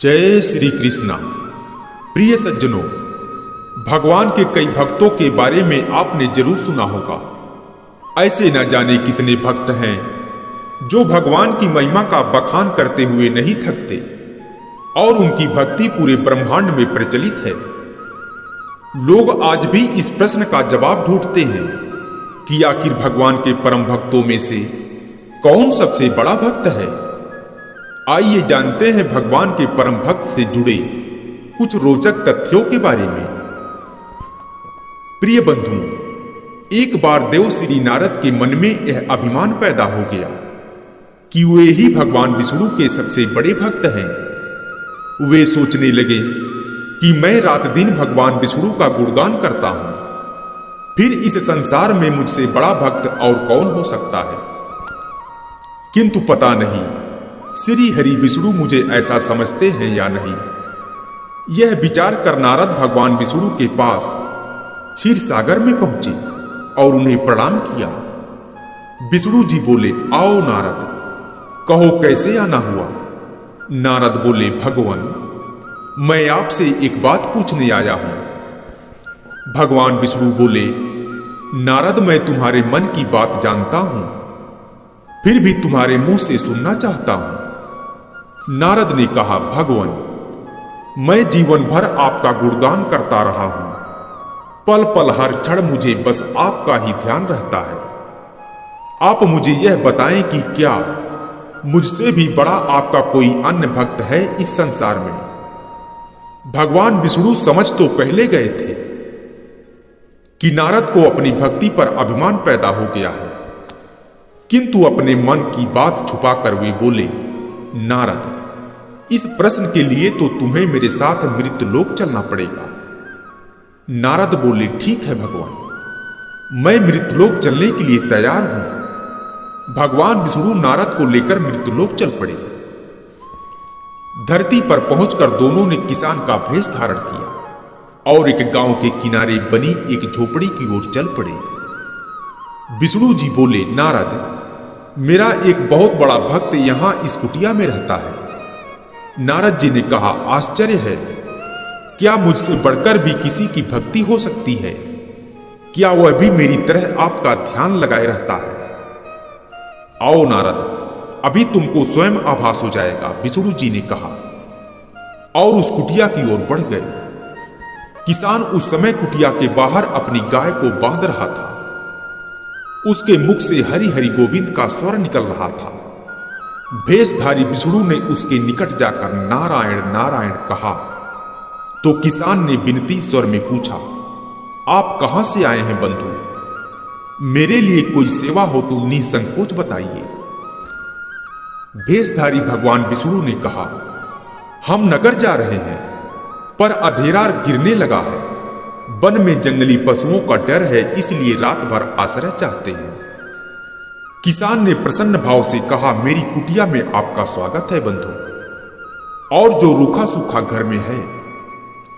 जय श्री कृष्णा। प्रिय सज्जनों, भगवान के कई भक्तों के बारे में आपने जरूर सुना होगा। ऐसे न जाने कितने भक्त हैं जो भगवान की महिमा का बखान करते हुए नहीं थकते और उनकी भक्ति पूरे ब्रह्मांड में प्रचलित है। लोग आज भी इस प्रश्न का जवाब ढूंढते हैं कि आखिर भगवान के परम भक्तों में से कौन सबसे बड़ा भक्त है। आइए जानते हैं भगवान के परम भक्त से जुड़े कुछ रोचक तथ्यों के बारे में। प्रिय बंधुओं, एक बार देव श्री नारद के मन में यह अभिमान पैदा हो गया कि वे ही भगवान विष्णु के सबसे बड़े भक्त हैं। वे सोचने लगे कि मैं रात दिन भगवान विष्णु का गुणगान करता हूं, फिर इस संसार में मुझसे बड़ा भक्त और कौन हो सकता है। किंतु पता नहीं श्री हरि विष्णु मुझे ऐसा समझते हैं या नहीं। यह विचार कर नारद भगवान विष्णु के पास क्षीर सागर में पहुंचे और उन्हें प्रणाम किया। विष्णु जी बोले, आओ नारद, कहो कैसे आना हुआ। नारद बोले, भगवान, मैं आपसे एक बात पूछने आया हूं। भगवान विष्णु बोले, नारद, मैं तुम्हारे मन की बात जानता हूं, फिर भी तुम्हारे मुंह से सुनना चाहता हूं। नारद ने कहा, भगवान, मैं जीवन भर आपका गुणगान करता रहा हूं, पल पल हर क्षण मुझे बस आपका ही ध्यान रहता है। आप मुझे यह बताएं कि क्या मुझसे भी बड़ा आपका कोई अन्य भक्त है इस संसार में। भगवान विष्णु समझ तो पहले गए थे कि नारद को अपनी भक्ति पर अभिमान पैदा हो गया है, किंतु अपने मन की बात छुपाकर वे बोले, नारद, इस प्रश्न के लिए तो तुम्हें मेरे साथ मृत्युलोक चलना पड़ेगा। नारद बोले, ठीक है भगवान, मैं मृत्युलोक चलने के लिए तैयार हूं। भगवान विष्णु नारद को लेकर मृत्युलोक चल पड़े। धरती पर पहुंचकर दोनों ने किसान का भेष धारण किया और एक गांव के किनारे बनी एक झोपड़ी की ओर चल पड़े। विष्णु जी बोले, नारद, मेरा एक बहुत बड़ा भक्त यहां इस कुटिया में रहता है। नारद जी ने कहा, आश्चर्य है, क्या मुझसे बढ़कर भी किसी की भक्ति हो सकती है? क्या वह भी मेरी तरह आपका ध्यान लगाए रहता है? आओ नारद, अभी तुमको स्वयं आभास हो जाएगा, विष्णु जी ने कहा और उस कुटिया की ओर बढ़ गए। किसान उस समय कुटिया के बाहर अपनी गाय को बांध रहा था। उसके मुख से हरि हरि गोविंद का स्वर निकल रहा था। भेषधारी विष्णु ने उसके निकट जाकर नारायण नारायण कहा तो किसान ने विनती स्वर में पूछा, आप कहां से आए हैं बंधु? मेरे लिए कोई सेवा हो तो निसंकोच बताइए। भेषधारी भगवान विष्णु ने कहा, हम नगर जा रहे हैं, पर अंधेरा गिरने लगा है। वन में जंगली पशुओं का डर है, इसलिए रात भर आश्रय चाहते हैं। किसान ने प्रसन्न भाव से कहा, मेरी कुटिया में आपका स्वागत है बंधु, और जो रूखा सूखा घर में है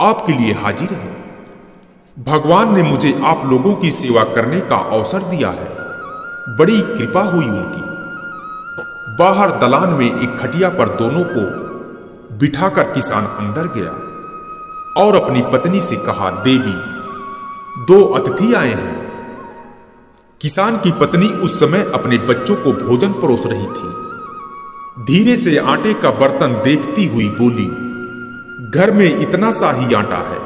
आपके लिए हाजिर है। भगवान ने मुझे आप लोगों की सेवा करने का अवसर दिया है, बड़ी कृपा हुई उनकी। बाहर दलान में एक खटिया पर दोनों को बिठाकर किसान अंदर गया और अपनी पत्नी से कहा, देवी, दो अतिथि आए हैं। किसान की पत्नी उस समय अपने बच्चों को भोजन परोस रही थी। धीरे से आटे का बर्तन देखती हुई बोली, घर में इतना सा ही आटा है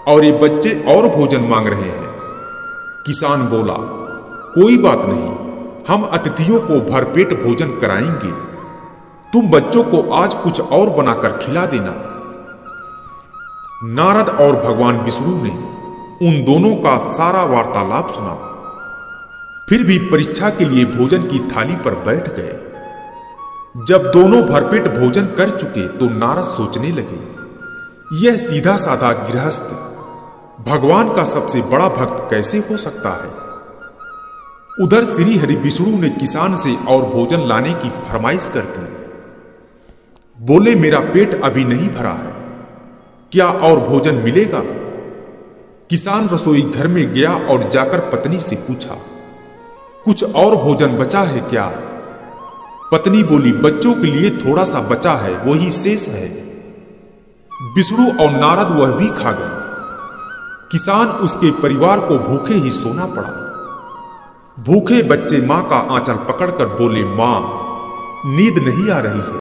और ये बच्चे और भोजन मांग रहे हैं। किसान बोला, कोई बात नहीं, हम अतिथियों को भरपेट भोजन कराएंगे। तुम बच्चों को आज कुछ और बनाकर खिला देना। नारद और भगवान विष्णु ने उन दोनों का सारा वार्तालाप सुना, फिर भी परीक्षा के लिए भोजन की थाली पर बैठ गए। जब दोनों भरपेट भोजन कर चुके तो नारद सोचने लगे, यह सीधा साधा गृहस्थ भगवान का सबसे बड़ा भक्त कैसे हो सकता है। उधर श्री हरि विष्णु ने किसान से और भोजन लाने की फरमाइश कर दी। बोले, मेरा पेट अभी नहीं भरा है, क्या और भोजन मिलेगा? किसान रसोई घर में गया और जाकर पत्नी से पूछा, कुछ और भोजन बचा है क्या? पत्नी बोली, बच्चों के लिए थोड़ा सा बचा है, वही शेष है। विष्णु और नारद वह भी खा गए। किसान उसके परिवार को भूखे ही सोना पड़ा। भूखे बच्चे मां का आंचल पकड़कर बोले, मां, नींद नहीं आ रही है।